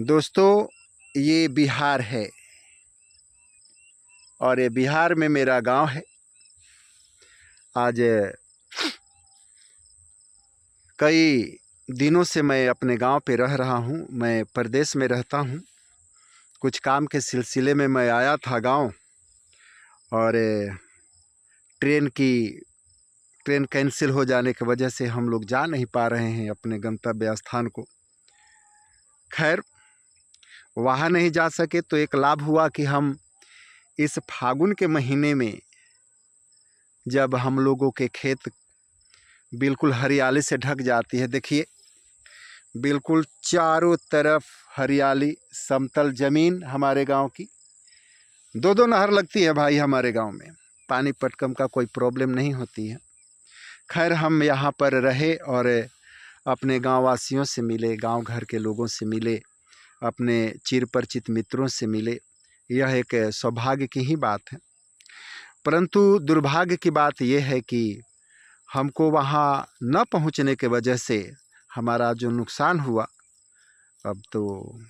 दोस्तों, ये बिहार है और ये बिहार में मेरा गांव है। आज कई दिनों से मैं अपने गांव पे रह रहा हूं। मैं प्रदेश में रहता हूं। कुछ काम के सिलसिले में मैं आया था गांव और ट्रेन कैंसिल हो जाने की वजह से हम लोग जा नहीं पा रहे हैं अपने गंतव्य स्थान को। खैर, वहाँ नहीं जा सके तो एक लाभ हुआ कि हम इस फागुन के महीने में, जब हम लोगों के खेत बिल्कुल हरियाली से ढक जाती है, देखिए बिल्कुल चारों तरफ हरियाली, समतल ज़मीन हमारे गांव की। दो दो नहर लगती है भाई हमारे गांव में, पानी पटकम का कोई प्रॉब्लम नहीं होती है। खैर, हम यहाँ पर रहे और अपने गांव वासियों से मिले, गांव घर के लोगों से मिले, अपने चिर परिचित मित्रों से मिले। यह एक सौभाग्य की ही बात है। परंतु दुर्भाग्य की बात यह है कि हमको वहाँ न पहुँचने के वजह से हमारा जो नुकसान हुआ, अब तो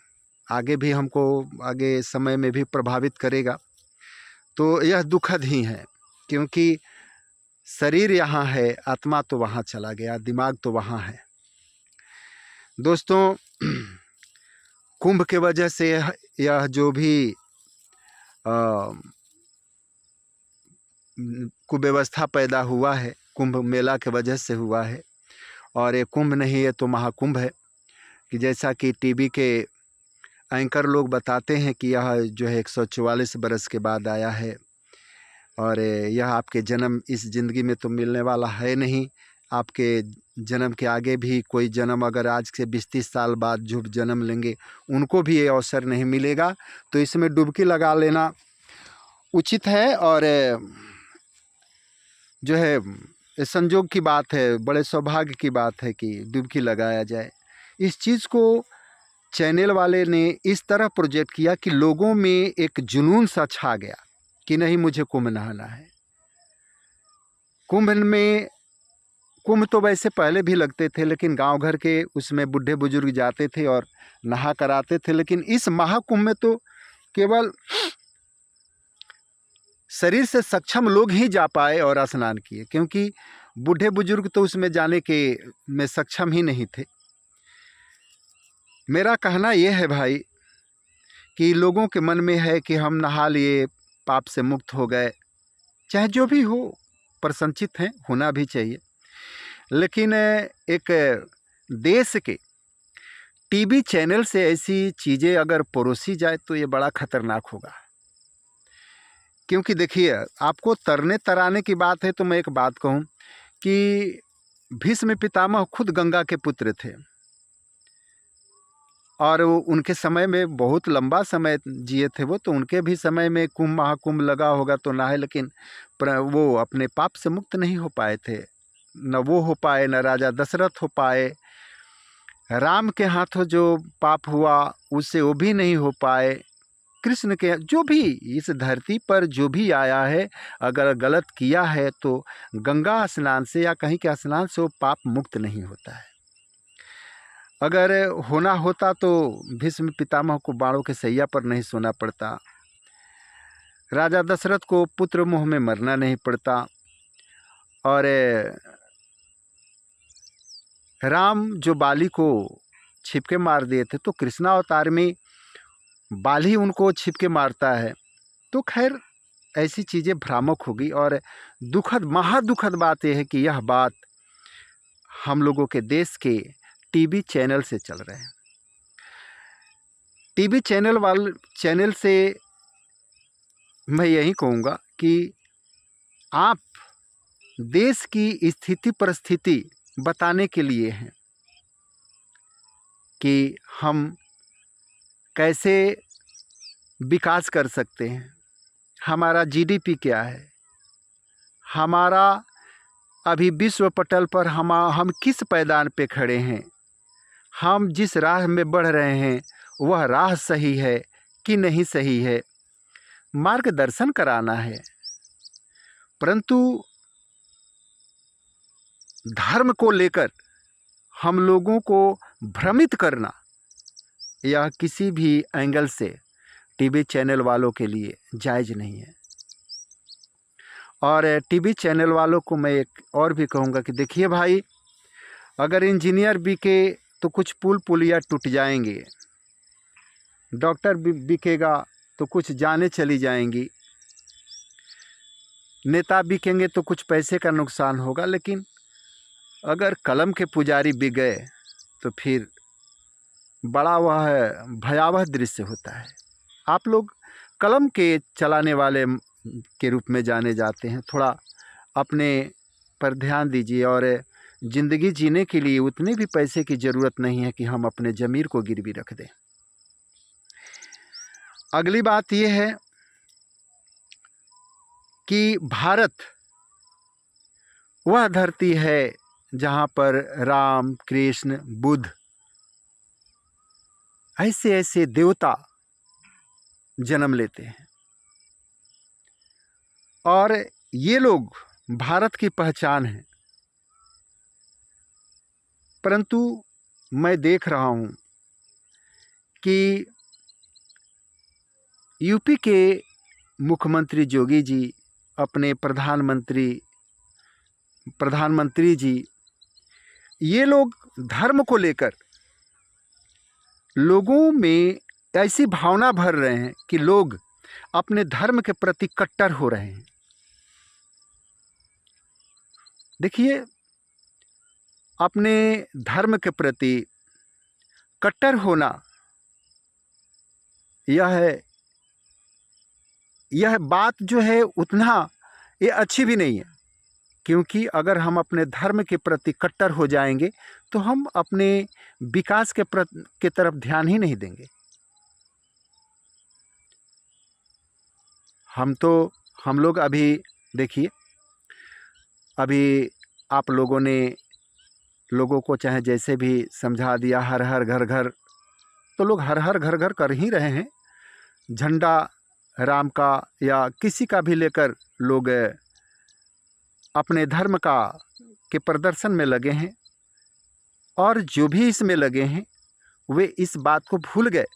आगे भी हमको आगे समय में भी प्रभावित करेगा। तो यह दुखद ही है, क्योंकि शरीर यहाँ है, आत्मा तो वहाँ चला गया, दिमाग तो वहाँ है। दोस्तों, कुंभ के वजह से यह जो भी कुव्यवस्था पैदा हुआ है, कुंभ मेला के वजह से हुआ है। और ये कुंभ नहीं, ये तो महाकुंभ है। कि जैसा कि टीवी के एंकर लोग बताते हैं कि यह जो है 144 बरस के बाद आया है और यह आपके जन्म इस ज़िंदगी में तो मिलने वाला है नहीं। आपके जन्म के आगे भी कोई जन्म, अगर आज से 20-30 साल बाद जो जन्म लेंगे उनको भी ये अवसर नहीं मिलेगा। तो इसमें डुबकी लगा लेना उचित है और जो है ये संजोग की बात है, बड़े सौभाग्य की बात है कि डुबकी लगाया जाए। इस चीज़ को चैनल वाले ने इस तरह प्रोजेक्ट किया कि लोगों में एक जुनून सा छा गया कि नहीं, मुझे कुंभ नहाना है। कुंभ तो वैसे पहले भी लगते थे, लेकिन गांव घर के उसमें बूढ़े बुजुर्ग जाते थे और नहा कर आते थे। लेकिन इस महाकुंभ में तो केवल शरीर से सक्षम लोग ही जा पाए और स्नान किए, क्योंकि बूढ़े बुजुर्ग तो उसमें जाने के में सक्षम ही नहीं थे। मेरा कहना यह है भाई कि लोगों के मन में है कि हम नहा लिए, पाप से मुक्त हो गए, चाहे जो भी हो, प्रसन्नचित हैं, होना भी चाहिए। लेकिन एक देश के टीवी चैनल से ऐसी चीज़ें अगर परोसी जाए तो ये बड़ा खतरनाक होगा। क्योंकि देखिए, आपको तरने तराने की बात है तो मैं एक बात कहूँ कि भीष्म पितामह खुद गंगा के पुत्र थे और उनके समय में बहुत लंबा समय जिए थे वो, तो उनके भी समय में कुंभ महाकुंभ लगा होगा तो नहाए, लेकिन वो अपने पाप से मुक्त नहीं हो पाए थे। न वो हो पाए, न राजा दशरथ हो पाए। राम के हाथों जो पाप हुआ उससे वो भी नहीं हो पाए। कृष्ण के जो भी इस धरती पर जो भी आया है, अगर गलत किया है तो गंगा स्नान से या कहीं के स्नान से वो पाप मुक्त नहीं होता है। अगर होना होता तो भीष्म पितामह को बाणों के सैया पर नहीं सोना पड़ता, राजा दशरथ को पुत्र मोह में मरना नहीं पड़ता, और राम जो बाली को छिपके मार दिए थे तो कृष्णावतार में बाली उनको छिपके मारता है। तो खैर, ऐसी चीज़ें भ्रामक होगी। और दुखद, महादुखद बात यह है कि यह बात हम लोगों के देश के टीवी चैनल से चल रहे हैं। टीवी चैनल से मैं यही कहूँगा कि आप देश की स्थिति परिस्थिति बताने के लिए हैं कि हम कैसे विकास कर सकते हैं, हमारा जीडीपी क्या है, हमारा अभी विश्व पटल पर हम किस पैदान पे खड़े हैं, हम जिस राह में बढ़ रहे हैं वह राह सही है कि नहीं सही है, मार्गदर्शन कराना है। परंतु धर्म को लेकर हम लोगों को भ्रमित करना, यह किसी भी एंगल से टीवी चैनल वालों के लिए जायज़ नहीं है। और टीवी चैनल वालों को मैं एक और भी कहूँगा कि देखिए भाई, अगर इंजीनियर बिके तो कुछ पुल पुलिया टूट जाएंगे, डॉक्टर बिकेगा तो कुछ जानें चली जाएंगी, नेता बिकेंगे तो कुछ पैसे का नुकसान होगा, लेकिन अगर कलम के पुजारी बिक गए तो फिर बड़ा वह भयावह दृश्य होता है। आप लोग कलम के चलाने वाले के रूप में जाने जाते हैं। थोड़ा अपने पर ध्यान दीजिए, और ज़िंदगी जीने के लिए उतने भी पैसे की ज़रूरत नहीं है कि हम अपने ज़मीर को गिरवी रख दें। अगली बात यह है कि भारत वह धरती है जहाँ पर राम, कृष्ण, बुद्ध ऐसे ऐसे देवता जन्म लेते हैं, और ये लोग भारत की पहचान है। परंतु मैं देख रहा हूँ कि यूपी के मुख्यमंत्री योगी जी, अपने प्रधानमंत्री जी, ये लोग धर्म को लेकर लोगों में ऐसी भावना भर रहे हैं कि लोग अपने धर्म के प्रति कट्टर हो रहे हैं। देखिए, अपने धर्म के प्रति कट्टर होना यह बात जो है उतना ये अच्छी भी नहीं है, क्योंकि अगर हम अपने धर्म के प्रति कट्टर हो जाएंगे तो हम अपने विकास के तरफ ध्यान ही नहीं देंगे। हम लोग अभी देखिए, अभी आप लोगों ने लोगों को चाहे जैसे भी समझा दिया, हर हर घर घर, तो लोग हर हर घर घर कर ही रहे हैं। झंडा राम का या किसी का भी लेकर लोग अपने धर्म के प्रदर्शन में लगे हैं, और जो भी इसमें लगे हैं वे इस बात को भूल गए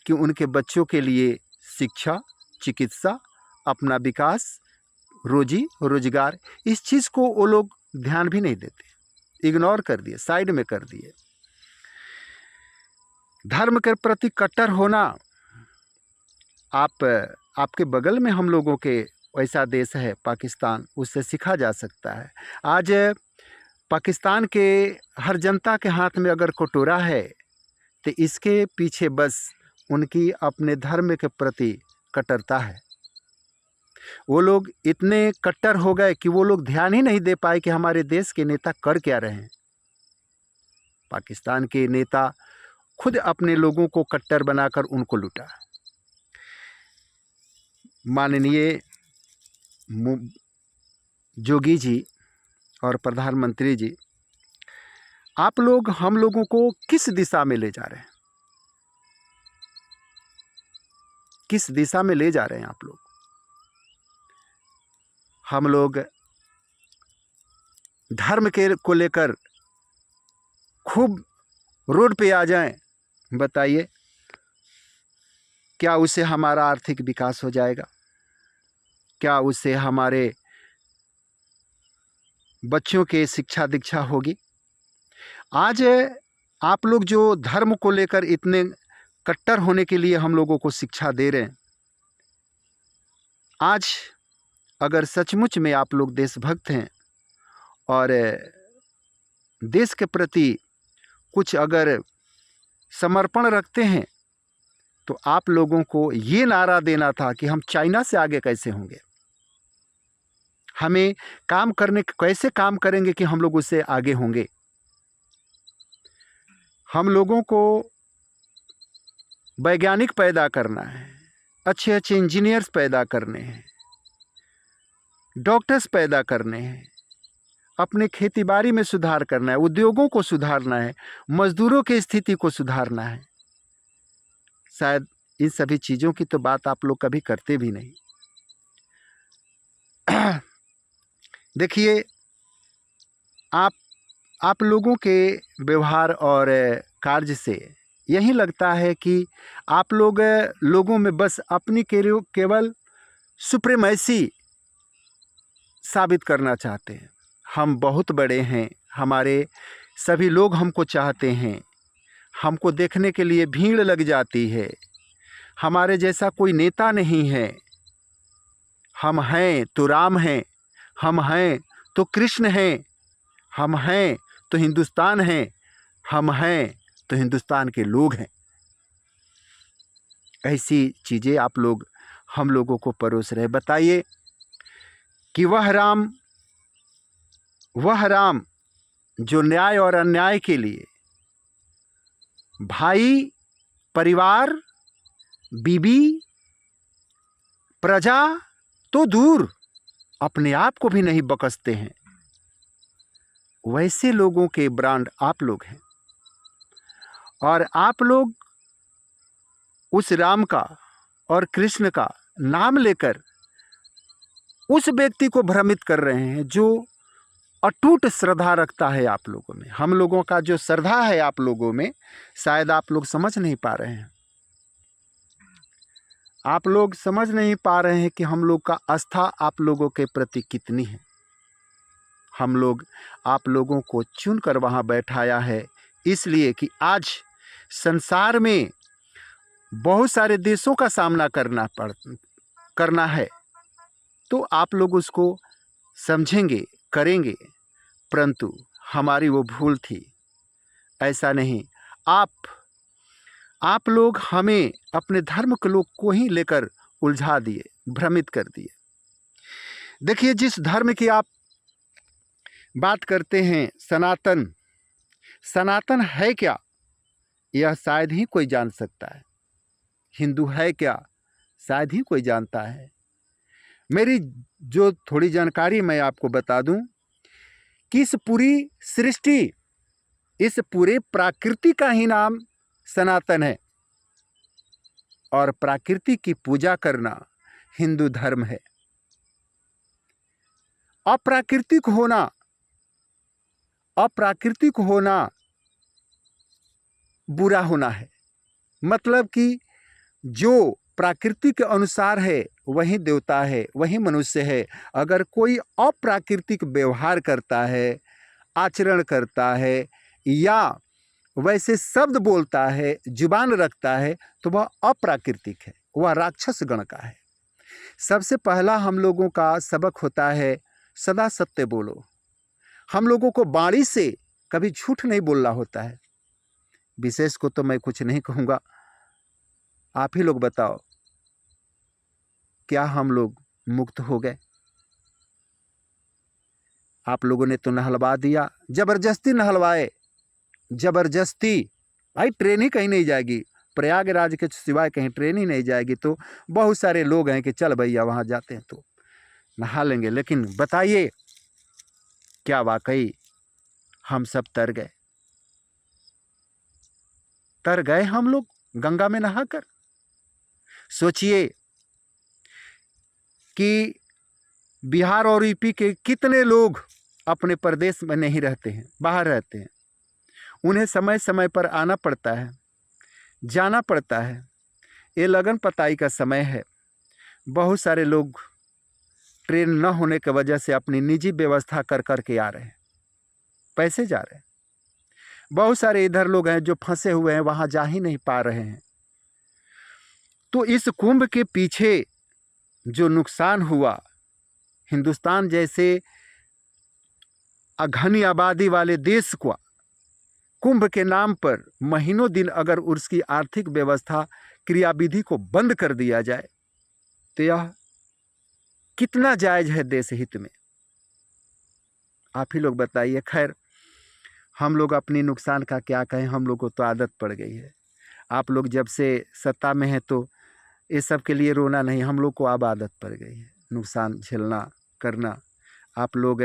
कि उनके बच्चों के लिए शिक्षा, चिकित्सा, अपना विकास, रोजी रोजगार, इस चीज़ को वो लोग ध्यान भी नहीं देते, इग्नोर कर दिए, साइड में कर दिए। धर्म के प्रति कट्टर होना, आपके बगल में हम लोगों के ऐसा देश है पाकिस्तान, उससे सीखा जा सकता है। आज पाकिस्तान के हर जनता के हाथ में अगर कटोरा है तो इसके पीछे बस उनकी अपने धर्म के प्रति कट्टरता है। वो लोग इतने कट्टर हो गए कि वो लोग ध्यान ही नहीं दे पाए कि हमारे देश के नेता कर क्या रहे हैं। पाकिस्तान के नेता खुद अपने लोगों को कट्टर बनाकर उनको लूटा। माननीय योगी जी और प्रधानमंत्री जी, आप लोग हम लोगों को किस दिशा में ले जा रहे हैं? किस दिशा में ले जा रहे हैं आप लोग? हम लोग धर्म को लेकर खूब रोड पे आ जाएं, बताइए क्या उससे हमारा आर्थिक विकास हो जाएगा? क्या उससे हमारे बच्चों के शिक्षा दीक्षा होगी? आज आप लोग जो धर्म को लेकर इतने कट्टर होने के लिए हम लोगों को शिक्षा दे रहे हैं, आज अगर सचमुच में आप लोग देशभक्त हैं और देश के प्रति कुछ अगर समर्पण रखते हैं, तो आप लोगों को ये नारा देना था कि हम चाइना से आगे कैसे होंगे, हमें कैसे काम करेंगे कि हम लोग उससे आगे होंगे। हम लोगों को वैज्ञानिक पैदा करना है, अच्छे अच्छे इंजीनियर्स पैदा करने हैं, डॉक्टर्स पैदा करने हैं, अपने खेतीबाड़ी में सुधार करना है, उद्योगों को सुधारना है, मजदूरों की स्थिति को सुधारना है। शायद इन सभी चीज़ों की तो बात आप लोग कभी करते भी नहीं। देखिए, आप लोगों के व्यवहार और कार्य से यही लगता है कि आप लोगों में बस अपनी केवल सुप्रीमेसी साबित करना चाहते हैं। हम बहुत बड़े हैं, हमारे सभी लोग हमको चाहते हैं, हमको देखने के लिए भीड़ लग जाती है, हमारे जैसा कोई नेता नहीं है। हम हैं तो राम हैं, हम हैं तो कृष्ण हैं, हम हैं तो हिंदुस्तान हैं, हम हैं तो हिंदुस्तान के लोग हैं। ऐसी चीज़ें आप लोग हम लोगों को परोस रहे। बताइए कि वह राम जो न्याय और अन्याय के लिए भाई, परिवार, बीबी, प्रजा तो दूर अपने आप को भी नहीं बख्शते हैं, वैसे लोगों के ब्रांड आप लोग हैं। और आप लोग उस राम का और कृष्ण का नाम लेकर उस व्यक्ति को भ्रमित कर रहे हैं जो अटूट श्रद्धा रखता है आप लोगों में। हम लोगों का जो श्रद्धा है आप लोगों में, शायद आप लोग समझ नहीं पा रहे हैं। आप लोग समझ नहीं पा रहे हैं कि हम लोग का आस्था आप लोगों के प्रति कितनी है। हम लोग आप लोगों को चुनकर वहाँ बैठाया है, इसलिए कि आज संसार में बहुत सारे देशों का सामना करना है, तो आप लोग उसको समझेंगे, करेंगे। परंतु हमारी वो भूल थी, ऐसा नहीं। आप लोग हमें अपने धर्म के लोग को ही लेकर उलझा दिए, भ्रमित कर दिए। देखिए, जिस धर्म की आप बात करते हैं, सनातन है क्या, यह शायद ही कोई जान सकता है। हिंदू है क्या, शायद ही कोई जानता है। मेरी जो थोड़ी जानकारी मैं आपको बता दूं कि इस पूरी सृष्टि, इस पूरे प्रकृति का ही नाम सनातन है, और प्रकृति की पूजा करना हिंदू धर्म है। अप्राकृतिक होना बुरा होना है। मतलब कि जो प्रकृति के अनुसार है वही देवता है, वही मनुष्य है। अगर कोई अप्राकृतिक व्यवहार करता है, आचरण करता है, या वैसे शब्द बोलता है, जुबान रखता है, तो वह अप्राकृतिक है, वह राक्षस गण का है। सबसे पहला हम लोगों का सबक होता है, सदा सत्य बोलो। हम लोगों को वाणी से कभी झूठ नहीं बोलना होता है। विशेष को तो मैं कुछ नहीं कहूँगा, आप ही लोग बताओ, क्या हम लोग मुक्त हो गए? आप लोगों ने तो नहलवा दिया, जबरदस्ती नहलवाए, जबरदस्ती। भाई ट्रेन ही कहीं नहीं जाएगी, प्रयागराज के सिवाय कहीं ट्रेन ही नहीं जाएगी। तो बहुत सारे लोग हैं कि चल भैया वहाँ जाते हैं तो नहा लेंगे। लेकिन बताइए, क्या वाकई हम सब तर गए हम लोग गंगा में नहाकर? सोचिए कि बिहार और यूपी के कितने लोग अपने प्रदेश में नहीं रहते हैं, बाहर रहते हैं। उन्हें समय समय पर आना पड़ता है, जाना पड़ता है। ये लगन पताई का समय है। बहुत सारे लोग ट्रेन न होने की वजह से अपनी निजी व्यवस्था कर के आ रहे हैं, पैसे जा रहे हैं। बहुत सारे इधर लोग हैं जो फंसे हुए हैं, वहाँ जा ही नहीं पा रहे हैं। तो इस कुंभ के पीछे जो नुकसान हुआ, हिंदुस्तान जैसे घनी आबादी वाले देश को कुंभ के नाम पर महीनों दिन अगर उसकी आर्थिक व्यवस्था, क्रियाविधि को बंद कर दिया जाए, तो यह कितना जायज है देश हित में? आप ही लोग बताइए। खैर, हम लोग अपनी नुकसान का क्या कहें, हम लोग को तो आदत पड़ गई है। आप लोग जब से सत्ता में हैं तो ये सब के लिए रोना नहीं, हम लोग को अब आदत पड़ गई है नुकसान झेलना करना। आप लोग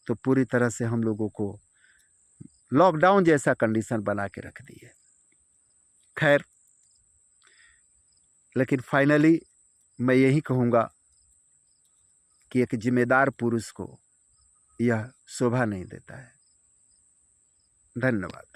तो पूरी तरह से हम लोगों को लॉकडाउन जैसा कंडीशन बना के रख दी है। खैर, लेकिन फाइनली मैं यही कहूँगा कि एक जिम्मेदार पुरुष को यह शोभा नहीं देता है। धन्यवाद।